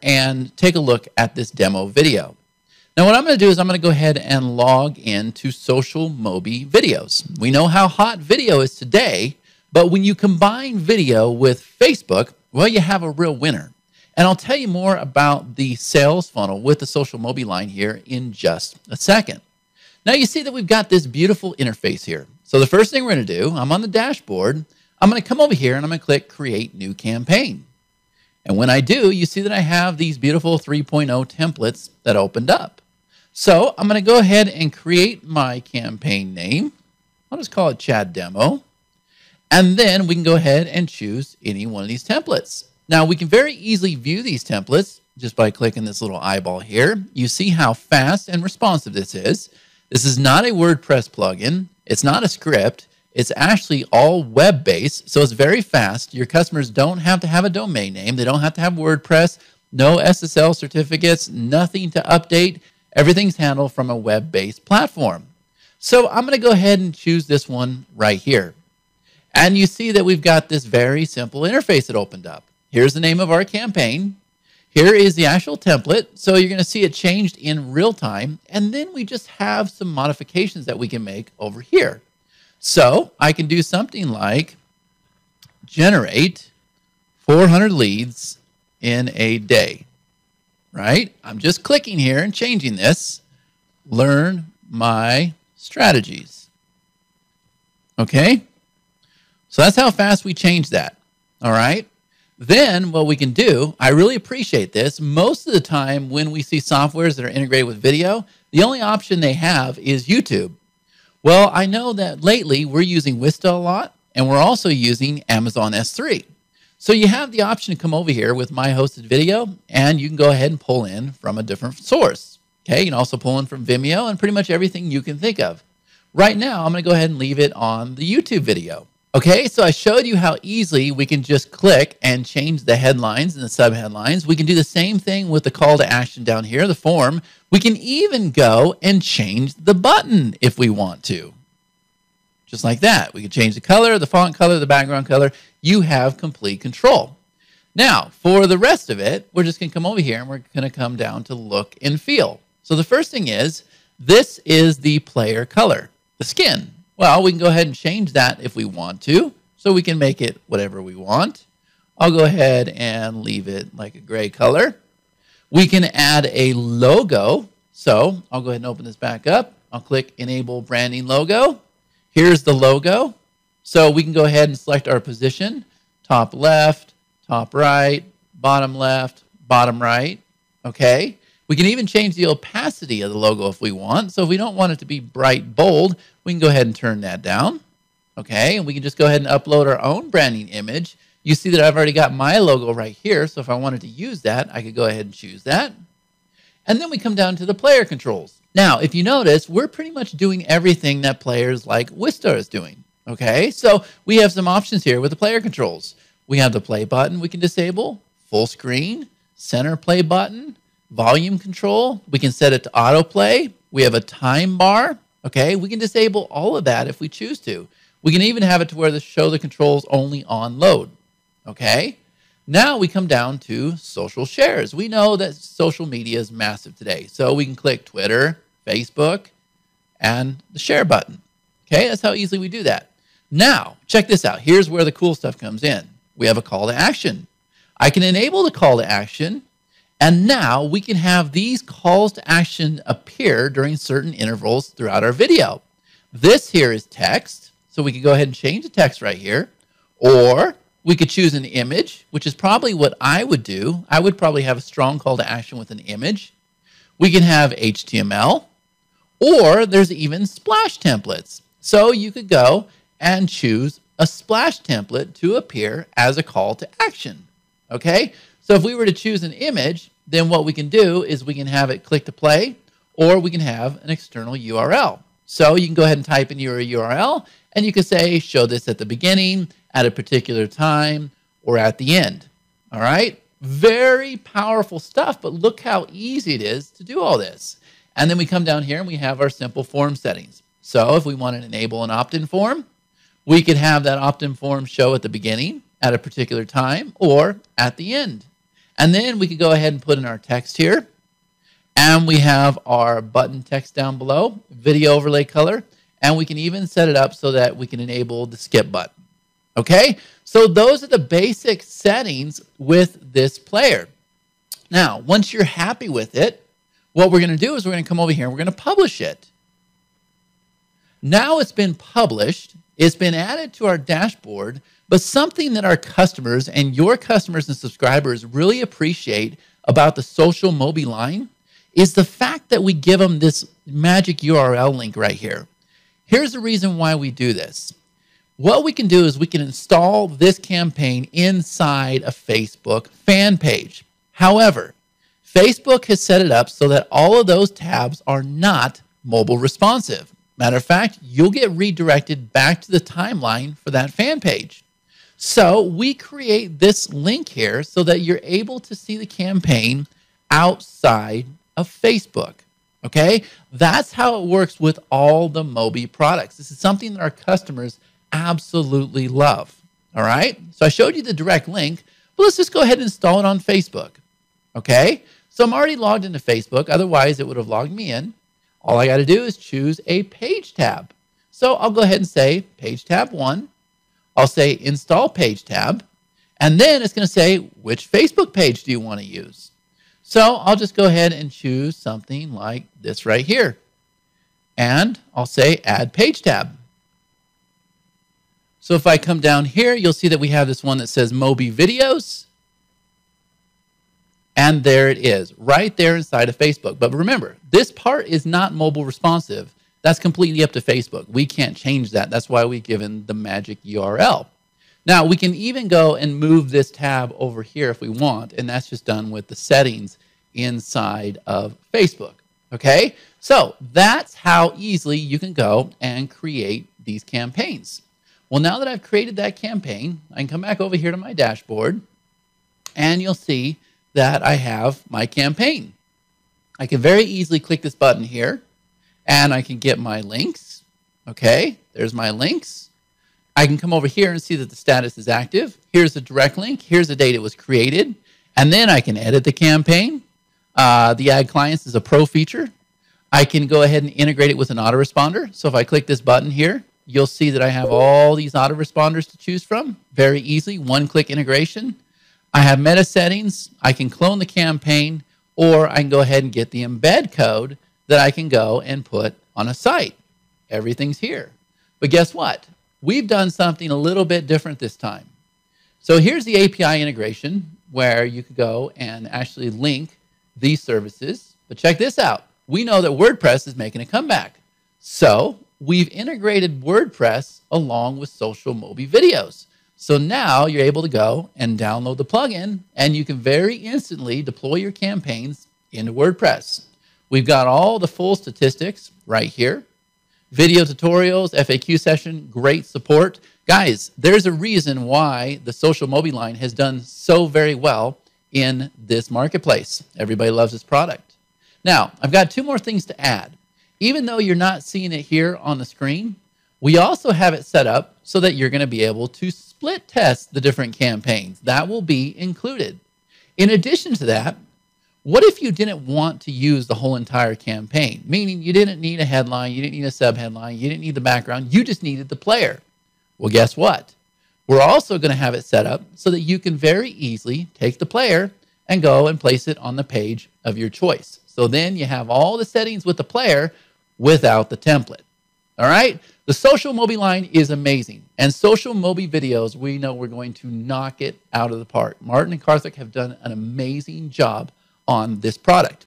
and take a look at this demo video. Now what I'm going to do is I'm going to go ahead and log into Social Mobi videos. We know how hot video is today, but when you combine video with Facebook, well, you have a real winner. And I'll tell you more about the sales funnel with the Social Mobi line here in just a second. Now you see that we've got this beautiful interface here. So the first thing we're going to do, I'm on the dashboard. I'm going to come over here and I'm going to click Create New Campaign. And when I do, you see that I have these beautiful 3.0 templates that opened up. So I'm going to go ahead and create my campaign name. I'll just call it Chad Demo. And then we can go ahead and choose any one of these templates. Now we can very easily view these templates just by clicking this little eyeball here. You see how fast and responsive this is. This is not a WordPress plugin. It's not a script. It's actually all web-based, so it's very fast. Your customers don't have to have a domain name. They don't have to have WordPress, no SSL certificates, nothing to update. Everything's handled from a web-based platform. So I'm going to go ahead and choose this one right here. And you see that we've got this very simple interface that opened up. Here's the name of our campaign. Here is the actual template. So you're going to see it changed in real time. And then we just have some modifications that we can make over here. So I can do something like generate 400 leads in a day, right? I'm just clicking here and changing this. Learn my strategies. Okay? So that's how fast we change that. All right? Then what we can do, I really appreciate this. Most of the time when we see softwares that are integrated with video, the only option they have is YouTube. Well, I know that lately we're using Wista a lot, and we're also using Amazon S3. So you have the option to come over here with My Hosted Video, and you can go ahead and pull in from a different source. Okay, you can also pull in from Vimeo and pretty much everything you can think of. Right now, I'm going to go ahead and leave it on the YouTube video. Okay, so I showed you how easily we can just click and change the headlines and the subheadlines. We can do the same thing with the call to action down here, the form. We can even go and change the button if we want to. Just like that. We can change the color, the font color, the background color. You have complete control. Now, for the rest of it, we're just going to come over here and we're going to come down to look and feel. So the first thing is, this is the player color, the skin. Well, we can go ahead and change that if we want to. So we can make it whatever we want. I'll go ahead and leave it like a gray color. We can add a logo. So I'll go ahead and open this back up. I'll click Enable Branding Logo. Here's the logo. So we can go ahead and select our position. Top left, top right, bottom left, bottom right. Okay. We can even change the opacity of the logo if we want. So if we don't want it to be bright bold, we can go ahead and turn that down. Okay, and we can just go ahead and upload our own branding image. You see that I've already got my logo right here. So if I wanted to use that, I could go ahead and choose that. And then we come down to the player controls. Now, if you notice, we're pretty much doing everything that players like Wista is doing. Okay, so we have some options here with the player controls. We have the play button we can disable, full screen, center play button, volume control. We can set it to autoplay. We have a time bar. Okay, we can disable all of that if we choose to. We can even have it to where the show the controls only on load. Okay, now we come down to social shares. We know that social media is massive today. So we can click Twitter, Facebook, and the share button. Okay, that's how easily we do that. Now, check this out. Here's where the cool stuff comes in. We have a call to action. I can enable the call to action. And now we can have these calls to action appear during certain intervals throughout our video. This here is text, so we can go ahead and change the text right here. Or we could choose an image, which is probably what I would do. I would probably have a strong call to action with an image. We can have HTML, or there's even splash templates. So you could go and choose a splash template to appear as a call to action. Okay? So if we were to choose an image, then what we can do is we can have it click to play, or we can have an external URL. So you can go ahead and type in your URL, and you can say, show this at the beginning, at a particular time, or at the end. All right? Very powerful stuff, but look how easy it is to do all this. And then we come down here and we have our simple form settings. So if we want to enable an opt-in form, we could have that opt-in form show at the beginning, at a particular time, or at the end. And then we could go ahead and put in our text here. And we have our button text down below, video overlay color, and we can even set it up so that we can enable the skip button. Okay, so those are the basic settings with this player. Now, once you're happy with it, what we're going to do is we're going to come over here and we're going to publish it. Now it's been published, it's been added to our dashboard, but something that our customers and your customers and subscribers really appreciate about the Social Mobi line is the fact that we give them this magic URL link right here. Here's the reason why we do this. What we can do is we can install this campaign inside a Facebook fan page. However, Facebook has set it up so that all of those tabs are not mobile responsive. Matter of fact, you'll get redirected back to the timeline for that fan page. So we create this link here so that you're able to see the campaign outside of Facebook. Okay? That's how it works with all the Mobi products. This is something that our customers absolutely love. All right? So I showed you the direct link, but let's just go ahead and install it on Facebook. Okay? So I'm already logged into Facebook. Otherwise, it would have logged me in. All I got to do is choose a page tab. So I'll go ahead and say page tab 1. I'll say install page tab. And then it's going to say, which Facebook page do you want to use? So I'll just go ahead and choose something like this right here. And I'll say add page tab. So if I come down here, you'll see that we have this one that says Mobi Videos. And there it is, right there inside of Facebook. But remember, this part is not mobile responsive. That's completely up to Facebook. We can't change that. That's why we've given the magic URL. Now, we can even go and move this tab over here if we want, and that's just done with the settings inside of Facebook. Okay? So that's how easily you can go and create these campaigns. Well, now that I've created that campaign, I can come back over here to my dashboard, and you'll see that I have my campaign. I can very easily click this button here, and I can get my links. Okay, there's my links. I can come over here and see that the status is active. Here's the direct link. Here's the date it was created. And then I can edit the campaign. The Add Clients is a pro feature. I can go ahead and integrate it with an autoresponder. So if I click this button here, you'll see that I have all these autoresponders to choose from. Very easy, one-click integration. I have meta settings. I can clone the campaign, or I can go ahead and get the embed code that I can go and put on a site. Everything's here. But guess what? We've done something a little bit different this time. So here's the API integration where you could go and actually link these services. But check this out. We know that WordPress is making a comeback. So we've integrated WordPress along with Social Mobi Videos. So now you're able to go and download the plugin, and you can very instantly deploy your campaigns into WordPress. We've got all the full statistics right here. Video tutorials, FAQ session, great support. Guys, there's a reason why the Social Mobi line has done so very well in this marketplace. Everybody loves this product. Now, I've got two more things to add. Even though you're not seeing it here on the screen, we also have it set up so that you're going to be able to split test the different campaigns. That will be included. In addition to that, what if you didn't want to use the whole entire campaign? Meaning you didn't need a headline, you didn't need a subheadline, you didn't need the background, you just needed the player. Well, guess what? We're also going to have it set up so that you can very easily take the player and go and place it on the page of your choice. So then you have all the settings with the player without the template. All right? The Social Mobi line is amazing. And Social Mobi Videos, we know we're going to knock it out of the park. Martin and Karthik have done an amazing job on this product.